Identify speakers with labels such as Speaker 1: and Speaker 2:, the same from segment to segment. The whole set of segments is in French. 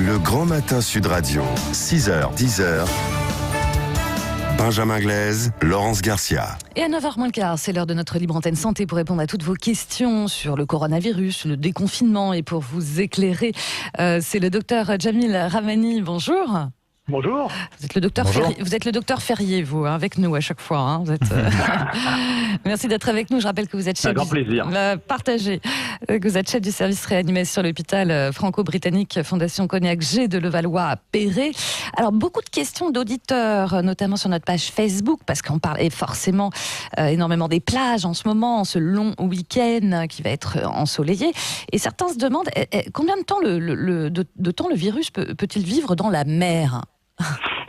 Speaker 1: Le Grand Matin Sud Radio, 6h, 10h. Benjamin Glaise, Laurence Garcia.
Speaker 2: Et à 9h moins le quart, c'est l'heure de notre libre antenne santé pour répondre à toutes vos questions sur le coronavirus, le déconfinement. Et pour vous éclairer, c'est le docteur Jamil Rahmani. Bonjour.
Speaker 3: Bonjour.
Speaker 2: Vous êtes le docteur Ferrier, vous êtes le docteur Ferrier, vous, avec nous à chaque fois. Hein. Vous êtes, Merci d'être avec nous. Je rappelle que vous êtes chef.
Speaker 3: Un grand plaisir.
Speaker 2: Partagez. Que vous êtes chef du service réanimation à l'hôpital franco-britannique Fondation Cognac G de Levallois à Perret. Alors, beaucoup de questions d'auditeurs, notamment sur notre page Facebook, parce qu'on parle forcément énormément des plages en ce moment, ce long week-end qui va être ensoleillé. Et certains se demandent combien de temps de temps le virus peut-il vivre dans la mer ?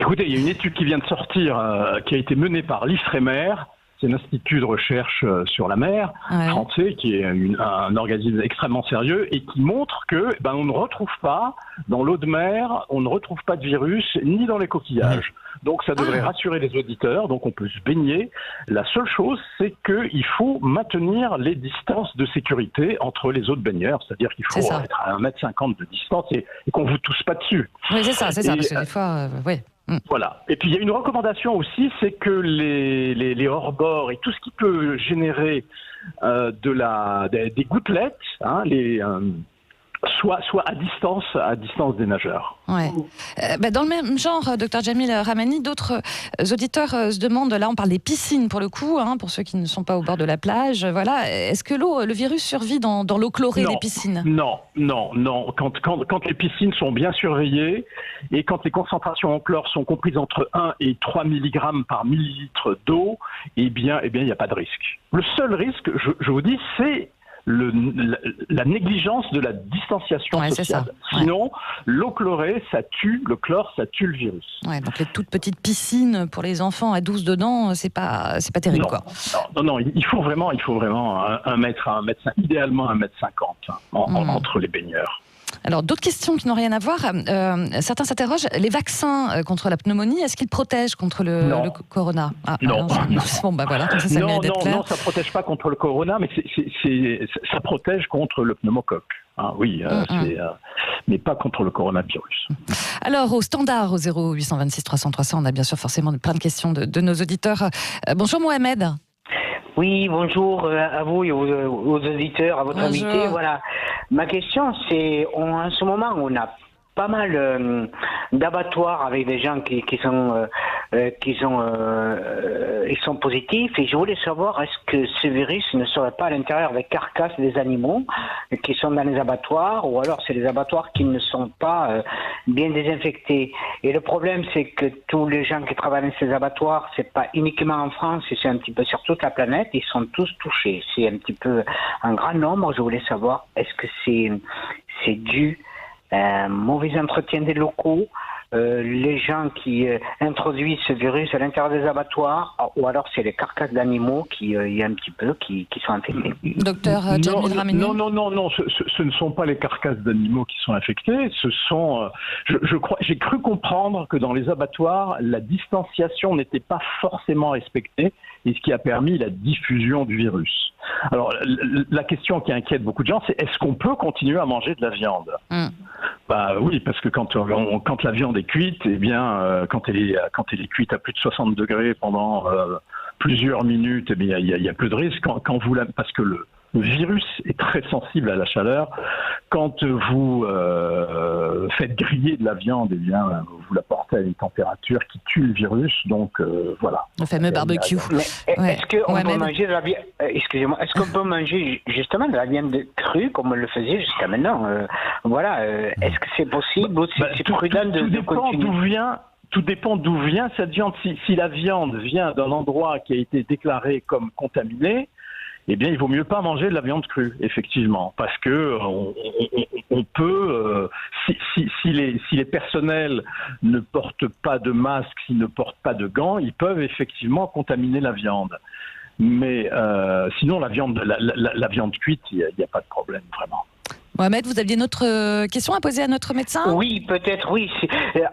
Speaker 3: Écoutez, il y a une étude qui vient de sortir, qui a été menée par l'IFREMER. C'est un institut de recherche sur la mer français, qui est un organisme extrêmement sérieux et qui montre que on ne retrouve pas dans l'eau de mer, on ne retrouve pas de virus ni dans les coquillages. Donc ça devrait rassurer les auditeurs. Donc on peut se baigner. La seule chose, c'est qu'il faut maintenir les distances de sécurité entre les autres baigneurs, c'est-à-dire qu'il faut être à 1,50 m de distance et qu'on ne vous tousse pas dessus.
Speaker 2: Oui, c'est ça, parce que des fois,
Speaker 3: Voilà. Et puis il y a une recommandation aussi, c'est que les hors-bords et tout ce qui peut générer des gouttelettes, soit à distance des nageurs.
Speaker 2: Ouais. Dans le même genre, docteur Jamil Rahmani, d'autres auditeurs se demandent, là on parle des piscines pour le coup, pour ceux qui ne sont pas au bord de la plage, voilà. Est-ce que le virus survit dans l'eau chlorée des piscines ?
Speaker 3: Non. Quand les piscines sont bien surveillées et quand les concentrations en chlore sont comprises entre 1 et 3 mg par millilitre d'eau, eh bien, il n'y a pas de risque. Le seul risque, je vous dis, c'est la négligence de la distanciation sociale. Sinon, l'eau chlorée, ça tue, le chlore, ça tue le virus.
Speaker 2: Ouais, donc les toutes petites piscines pour les enfants à 12 dedans, c'est pas terrible, quoi.
Speaker 3: Non, il faut vraiment 1 mètre à 1,5 m, idéalement 1,50 m entre les baigneurs.
Speaker 2: Alors, d'autres questions qui n'ont rien à voir. Certains s'interrogent, les vaccins contre la pneumonie, est-ce qu'ils protègent contre le corona ?
Speaker 3: Non.
Speaker 2: Bon, voilà, comme ça mérite d'être clair.
Speaker 3: Non, ça ne protège pas contre le corona, mais ça protège contre le pneumocoque. Mais pas contre le coronavirus.
Speaker 2: Alors, au standard, au 0826 300 300, on a bien sûr forcément plein de questions de nos auditeurs. Bonjour Mohamed.
Speaker 4: Oui, bonjour à vous et aux auditeurs, à votre invité. Voilà. Ma question, c'est, en ce moment, on a pas mal d'abattoirs avec des gens qui sont positifs, et je voulais savoir, est-ce que ce virus ne serait pas à l'intérieur des carcasses des animaux qui sont dans les abattoirs, ou alors c'est des abattoirs qui ne sont pas bien désinfectés. Et le problème, c'est que tous les gens qui travaillent dans ces abattoirs, c'est pas uniquement en France, c'est un petit peu sur toute la planète, ils sont tous touchés. C'est un petit peu un grand nombre. Je voulais savoir, est-ce que c'est dû mauvais entretien des locaux, les gens qui introduisent ce virus à l'intérieur des abattoirs, ou alors c'est les carcasses d'animaux qui sont infectées.
Speaker 2: Docteur Jamil Rahmani.
Speaker 3: Non, ce ne sont pas les carcasses d'animaux qui sont infectées, ce sont, j'ai cru comprendre que dans les abattoirs, la distanciation n'était pas forcément respectée, et ce qui a permis la diffusion du virus. Alors, la question qui inquiète beaucoup de gens, c'est est-ce qu'on peut continuer à manger de la viande ? Oui, parce que quand la viande est cuite, quand elle est cuite à plus de 60 degrés pendant plusieurs minutes, il y a peu de risque. Parce que le virus est très sensible à la chaleur. Quand vous faites griller de la viande, vous la portez à une température qui tue le virus. Donc voilà.
Speaker 2: Le fameux barbecue.
Speaker 4: Est-ce qu'on peut manger de la viande ? Excusez-moi. Est-ce qu'on peut manger justement de la viande crue comme on le faisait jusqu'à maintenant ? Est-ce que c'est possible ou c'est prudent de continuer ?
Speaker 3: Tout dépend d'où vient cette viande. Si la viande vient d'un endroit qui a été déclaré comme contaminé, il vaut mieux pas manger de la viande crue, effectivement, parce que on peut, si les personnels ne portent pas de masque, s'ils ne portent pas de gants, ils peuvent effectivement contaminer la viande. Mais sinon, la viande cuite, il n'y a pas de problème, vraiment.
Speaker 2: Mohamed, vous aviez une autre question à poser à notre médecin ?
Speaker 4: Oui, peut-être, oui.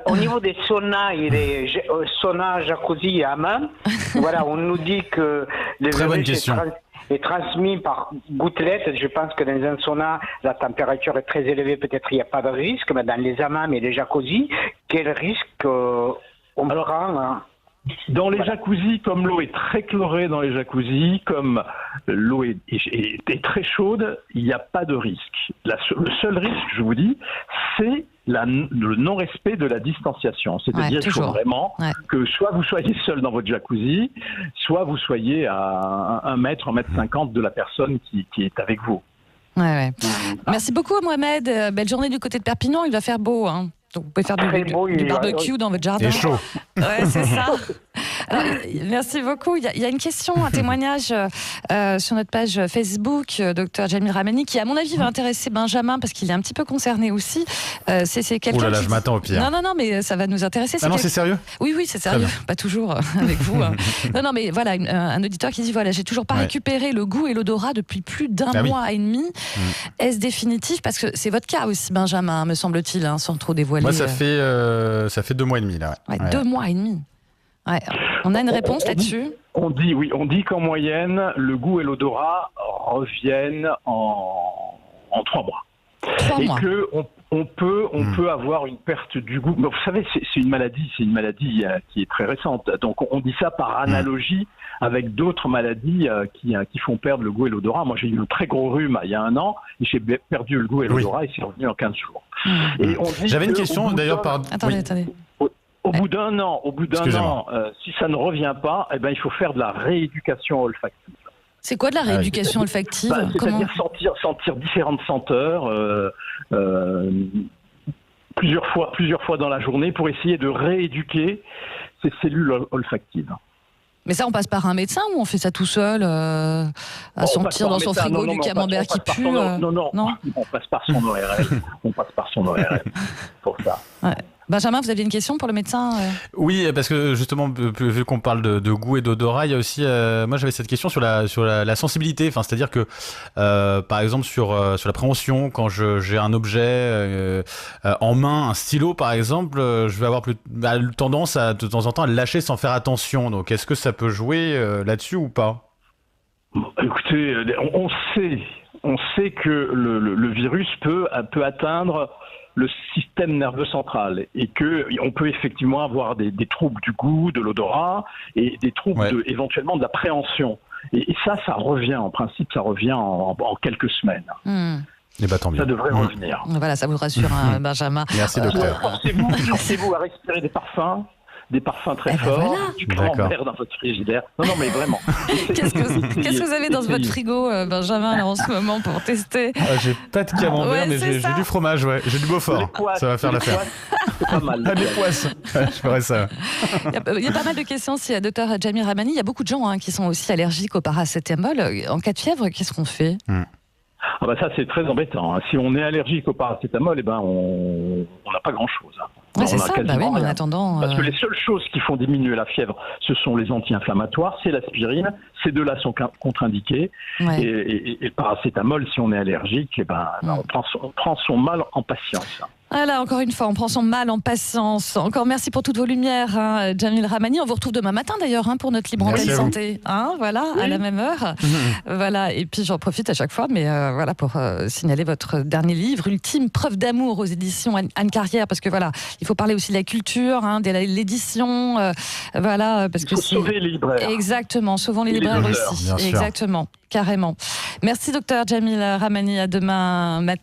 Speaker 4: Au niveau des saunas et des saunas, jacuzzi et hammam, on nous dit que...
Speaker 5: Très bonne question.
Speaker 4: est transmis par gouttelettes. Je pense que dans un sauna, la température est très élevée, peut-être il n'y a pas de risque, mais dans les hammams et les jacuzzis, quel risque on prend hein?
Speaker 3: Dans les jacuzzis, comme l'eau est très chlorée dans les jacuzzis, comme l'eau est très chaude, il n'y a pas de risque. Le seul risque, je vous dis, c'est le non-respect de la distanciation. C'est-à-dire qu'il faut vraiment que soit vous soyez seul dans votre jacuzzi, soit vous soyez à 1 mètre, 1,50 m de la personne qui est avec vous.
Speaker 2: Ouais. Merci beaucoup, Mohamed. Belle journée du côté de Perpignan. Il va faire beau, hein. Donc vous pouvez faire du barbecue dans votre jardin.
Speaker 5: C'est chaud.
Speaker 2: Ouais, c'est ça. Alors, merci beaucoup. Il y a une question, un témoignage sur notre page Facebook, Dr Jamil Ramani, qui à mon avis va intéresser Benjamin parce qu'il est un petit peu concerné aussi. C'est quelqu'un.
Speaker 5: Oh là là, je m'attends au pire.
Speaker 2: Non, mais ça va nous intéresser.
Speaker 5: Ah non, c'est sérieux ?
Speaker 2: Oui, c'est sérieux. Pas toujours avec vous. Hein. Non, mais voilà, un auditeur qui dit voilà, j'ai toujours pas récupéré le goût et l'odorat depuis plus d'1 mois et demi. Est-ce définitif ? Parce que c'est votre cas aussi, Benjamin, me semble-t-il, hein, sans trop dévoiler.
Speaker 5: Moi, ça fait 2 mois et demi là.
Speaker 2: Ouais, 2 mois et demi. Ouais. On a une réponse là-dessus ?
Speaker 3: On dit qu'en moyenne, le goût et l'odorat reviennent en 3 mois.
Speaker 2: 3 mois.
Speaker 3: Et que on peut avoir une perte du goût. Mais vous savez, c'est une maladie qui est très récente. Donc on dit ça par analogie avec d'autres maladies qui font perdre le goût et l'odorat. Moi, j'ai eu un très gros rhume il y a 1 an et j'ai perdu le goût et l'odorat et c'est revenu en 15 jours. Et on dit
Speaker 5: J'avais une question d'ailleurs par.
Speaker 2: Attendez.
Speaker 3: Au bout d'un an, si ça ne revient pas, eh ben, il faut faire de la rééducation olfactive.
Speaker 2: C'est quoi de la rééducation olfactive ?
Speaker 3: C'est-à-dire sentir différentes senteurs plusieurs fois dans la journée pour essayer de rééduquer ces cellules olfactives.
Speaker 2: Mais ça, on passe par un médecin ou on fait ça tout seul à sentir dans son frigo du camembert qui pue
Speaker 3: Non, on passe par son ORL. On passe par son ORL pour ça.
Speaker 2: Ouais. Benjamin, vous aviez une question pour le médecin ?
Speaker 5: Oui, parce que justement, vu qu'on parle de goût et d'odorat, il y a aussi, moi j'avais cette question sur la sensibilité. Enfin, c'est-à-dire que, par exemple, sur la préhension, quand j'ai un objet en main, un stylo par exemple, je vais avoir tendance de temps en temps à le lâcher sans faire attention. Donc, est-ce que ça peut jouer là-dessus ou pas ?
Speaker 3: Écoutez, on sait que le virus peut atteindre le système nerveux central et que on peut effectivement avoir des troubles du goût, de l'odorat et des troubles éventuellement de la préhension. Et ça revient en principe, en quelques semaines.
Speaker 5: Et bah, tant mieux.
Speaker 3: Ça devrait revenir.
Speaker 2: Voilà, ça vous rassure, hein, Benjamin.
Speaker 5: Merci docteur.
Speaker 3: Forcez-vous à respirer des parfums très forts, du camembert dans votre frigidaire. Non, mais vraiment.
Speaker 2: Qu'est-ce que vous avez dans votre frigo, Benjamin, là, en ce moment, pour tester ?
Speaker 5: J'ai pas de camembert, mais j'ai du fromage, j'ai du Beaufort. Ça va faire l'affaire.
Speaker 3: C'est pas mal.
Speaker 5: Des poisses. Je ferais ça.
Speaker 2: Il y a pas mal de questions aussi, docteur Jamil Ramani. Il y a beaucoup de gens qui sont aussi allergiques au paracétamol. En cas de fièvre, qu'est-ce qu'on fait ?
Speaker 3: Ça, c'est très embêtant. Si on est allergique au paracétamol, on n'a pas grand-chose.
Speaker 2: C'est ça, mais en attendant...
Speaker 3: Parce que les seules choses qui font diminuer la fièvre, ce sont les anti-inflammatoires, c'est l'aspirine, ces deux-là sont contre-indiqués, et le paracétamol, si on est allergique, on prend son mal en patience.
Speaker 2: Voilà, encore une fois, on prend son mal en patience. Encore merci pour toutes vos lumières, Jamil Ramani. On vous retrouve demain matin d'ailleurs pour notre libre antenne santé. Voilà, à la même heure. Voilà, et puis j'en profite à chaque fois, mais voilà, pour signaler votre dernier livre, Ultime preuve d'amour aux éditions Anne Carrière, parce que voilà, il faut parler aussi de la culture, de l'édition, voilà, parce que
Speaker 3: sauver les libraires.
Speaker 2: Exactement, sauvons les libraires aussi. Exactement, carrément. Merci docteur Jamil Ramani, à demain matin.